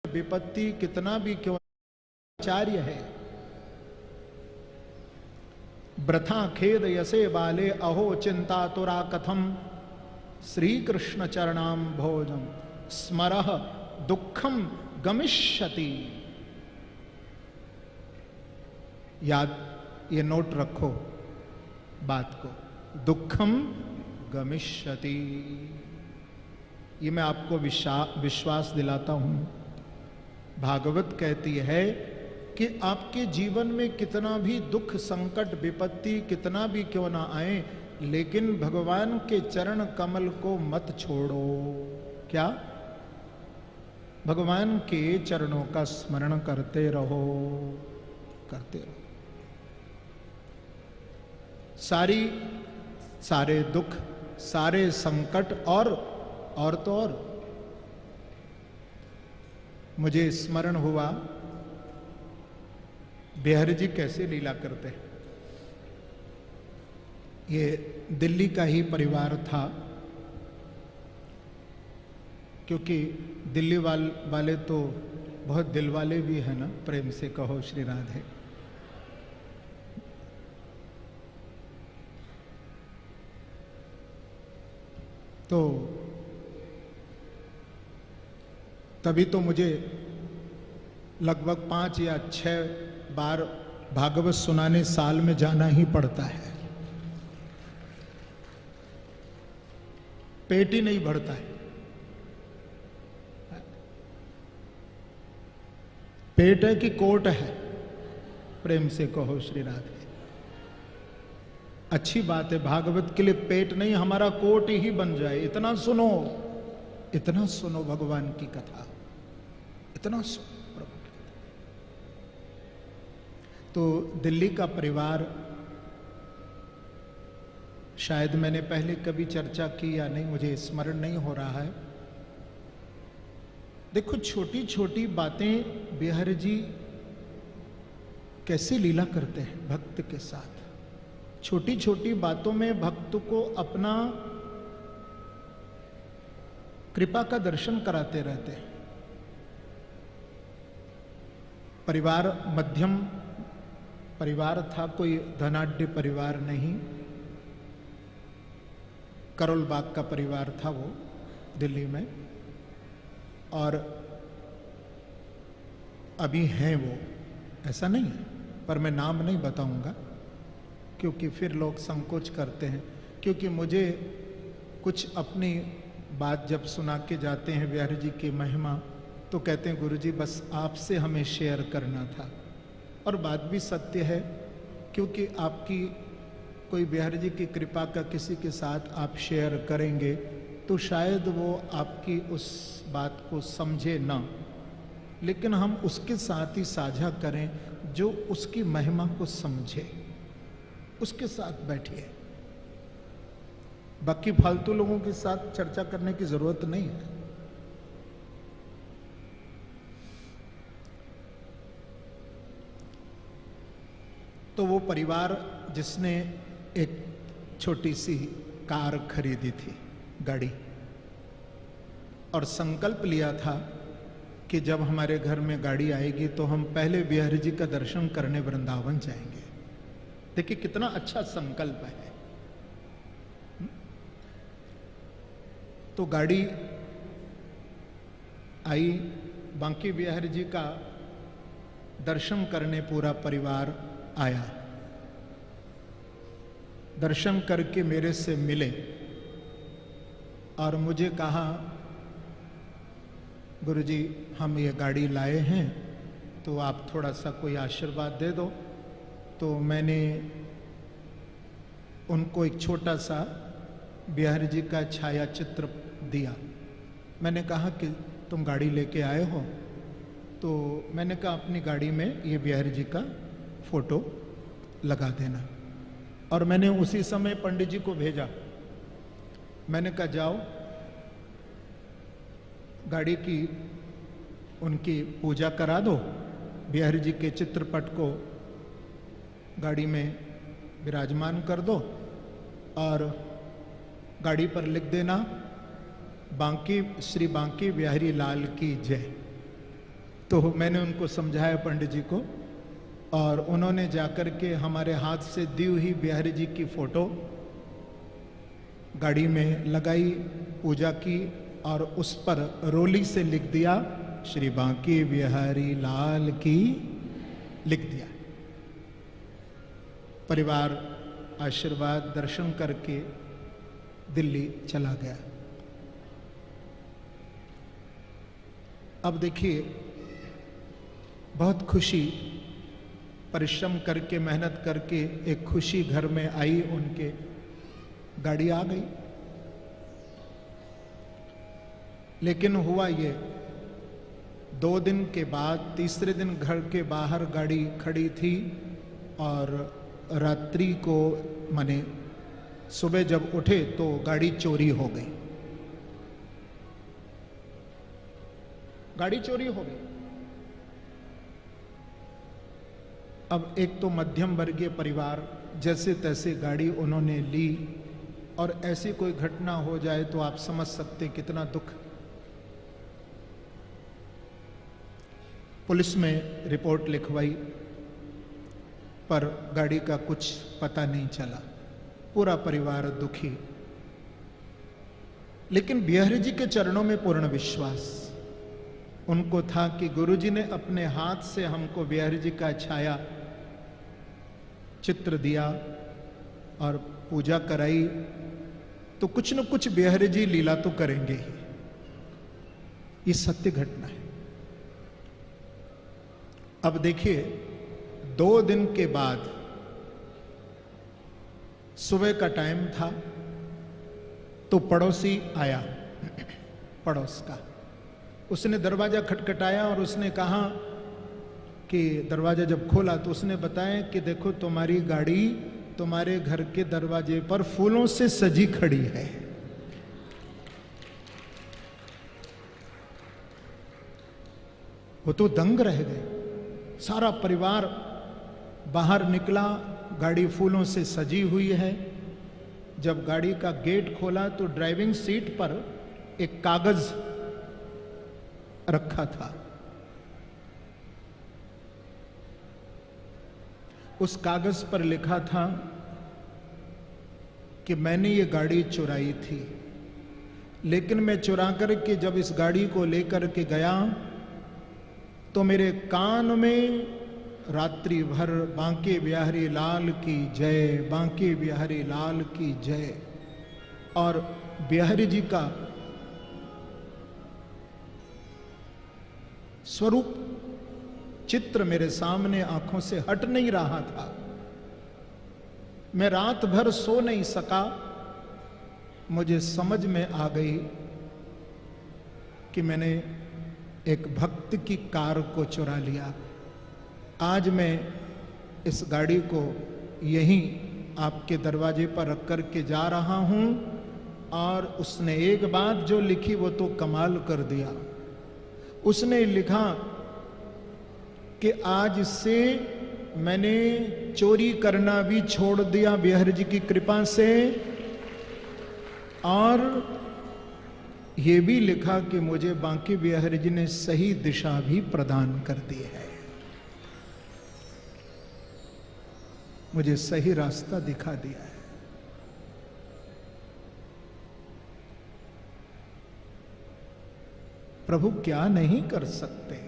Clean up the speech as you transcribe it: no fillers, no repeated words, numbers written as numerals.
विपत्ति कितना भी क्यों आचार्य है, ब्रथा खेद यसे बाले अहो चिंता तुरा कथम श्री कृष्ण चरणाम भोजम स्मरह दुखम गमिष्यति। याद ये नोट रखो बात को, दुखम गमिष्यति। ये मैं आपको विश्वास दिलाता हूं। भागवत कहती है कि आपके जीवन में कितना भी दुख संकट विपत्ति कितना भी क्यों ना आए, लेकिन भगवान के चरण कमल को मत छोड़ो। क्या? भगवान के चरणों का स्मरण करते रहो, करते रहो। सारे दुख सारे संकट और तो और मुझे स्मरण हुआ बिहारी जी कैसे लीला करते हैं। ये दिल्ली का ही परिवार था, क्योंकि दिल्ली वाले तो बहुत दिल वाले भी है ना, प्रेम से कहो श्री राधे। तो तभी तो मुझे लगभग 5 या 6 बार भागवत सुनाने साल में जाना ही पड़ता है। पेट ही नहीं भरता है। पेट है कि कोट है? प्रेम से कहो श्री राधे। अच्छी बात है, भागवत के लिए पेट नहीं हमारा कोट ही बन जाए। इतना सुनो, इतना सुनो भगवान की कथा, इतना सुनो प्रभु की कथा। तो दिल्ली का परिवार, शायद मैंने पहले कभी चर्चा की या नहीं, मुझे स्मरण नहीं हो रहा है। देखो छोटी छोटी बातें बिहारी जी कैसे लीला करते हैं भक्त के साथ। छोटी छोटी बातों में भक्त को अपना कृपा का दर्शन कराते रहते हैं। परिवार मध्यम परिवार था, कोई धनाढ्य परिवार नहीं। करोल बाग का परिवार था वो दिल्ली में, और अभी हैं वो, ऐसा नहीं है, पर मैं नाम नहीं बताऊंगा क्योंकि फिर लोग संकोच करते हैं। क्योंकि मुझे कुछ अपनी बात जब सुना के जाते हैं बिहारी जी की महिमा, तो कहते हैं गुरुजी बस आपसे हमें शेयर करना था। और बात भी सत्य है, क्योंकि आपकी कोई बिहारी जी की कृपा का किसी के साथ आप शेयर करेंगे तो शायद वो आपकी उस बात को समझे ना, लेकिन हम उसके साथ ही साझा करें जो उसकी महिमा को समझे, उसके साथ बैठिए। बाकी फालतू लोगों के साथ चर्चा करने की जरूरत नहीं है। तो वो परिवार जिसने एक छोटी सी कार खरीदी थी, गाड़ी, और संकल्प लिया था कि जब हमारे घर में गाड़ी आएगी तो हम पहले बिहारी जी का दर्शन करने वृंदावन जाएंगे। देखिए कितना अच्छा संकल्प है। तो गाड़ी आई, बांके बिहारी जी का दर्शन करने पूरा परिवार आया। दर्शन करके मेरे से मिले और मुझे कहा गुरुजी हम ये गाड़ी लाए हैं तो आप थोड़ा सा कोई आशीर्वाद दे दो। तो मैंने उनको एक छोटा सा बिहारी जी का छाया चित्र दिया। मैंने कहा कि तुम गाड़ी लेके आए हो, तो मैंने कहा अपनी गाड़ी में ये बिहारी जी का फोटो लगा देना। और मैंने उसी समय पंडित जी को भेजा। मैंने कहा जाओ गाड़ी की उनकी पूजा करा दो, बिहारी जी के चित्रपट को गाड़ी में विराजमान कर दो, और गाड़ी पर लिख देना बांकी श्री बांकी बिहारी लाल की जय। तो मैंने उनको समझाया पंडित जी को, और उन्होंने जाकर के हमारे हाथ से दी हुई बिहारी जी की फोटो गाड़ी में लगाई, पूजा की, और उस पर रोली से लिख दिया श्री बांके बिहारी लाल की, लिख दिया। परिवार आशीर्वाद दर्शन करके दिल्ली चला गया। अब देखिए, बहुत खुशी, परिश्रम करके मेहनत करके एक खुशी घर में आई उनके, गाड़ी आ गई। लेकिन हुआ ये, 2 दिन के बाद तीसरे दिन घर के बाहर गाड़ी खड़ी थी, और रात्रि को माने सुबह जब उठे तो गाड़ी चोरी हो गई। गाड़ी चोरी हो गई। अब एक तो मध्यम वर्गीय परिवार, जैसे तैसे गाड़ी उन्होंने ली, और ऐसी कोई घटना हो जाए तो आप समझ सकते कितना दुख। पुलिस में रिपोर्ट लिखवाई, पर गाड़ी का कुछ पता नहीं चला। पूरा परिवार दुखी। लेकिन बिहारी जी के चरणों में पूर्ण विश्वास। उनको था कि गुरुजी ने अपने हाथ से हमको बिहारी जी का छाया चित्र दिया और पूजा कराई, तो कुछ न कुछ बिहारी जी लीला तो करेंगे ही। ये सत्य घटना है। अब देखिए, 2 दिन के बाद सुबह का टाइम था, तो पड़ोसी आया, पड़ोस का। उसने दरवाजा खटखटाया और उसने कहा कि दरवाजा जब खोला तो उसने बताया कि देखो, तुम्हारी गाड़ी तुम्हारे घर के दरवाजे पर फूलों से सजी खड़ी है। वो तो दंग रह गए। सारा परिवार बाहर निकला, गाड़ी फूलों से सजी हुई है। जब गाड़ी का गेट खोला तो ड्राइविंग सीट पर एक कागज रखा था। उस कागज पर लिखा था कि मैंने ये गाड़ी चुराई थी, लेकिन मैं चुरा करके जब इस गाड़ी को लेकर के गया तो मेरे कान में रात्रि भर बांके बिहारी लाल की जय, बांके बिहारी लाल की जय, और बिहारी जी का स्वरूप चित्र मेरे सामने आंखों से हट नहीं रहा था। मैं रात भर सो नहीं सका। मुझे समझ में आ गई कि मैंने एक भक्त की कार को चुरा लिया। आज मैं इस गाड़ी को यहीं आपके दरवाजे पर रख कर के जा रहा हूं, और उसने एक बात जो लिखी वो तो कमाल कर दिया। उसने लिखा कि आज से मैंने चोरी करना भी छोड़ दिया बिहारी जी की कृपा से, और ये भी लिखा कि मुझे बांके बिहारी जी ने सही दिशा भी प्रदान कर दी है, मुझे सही रास्ता दिखा दिया है। प्रभु क्या नहीं कर सकते।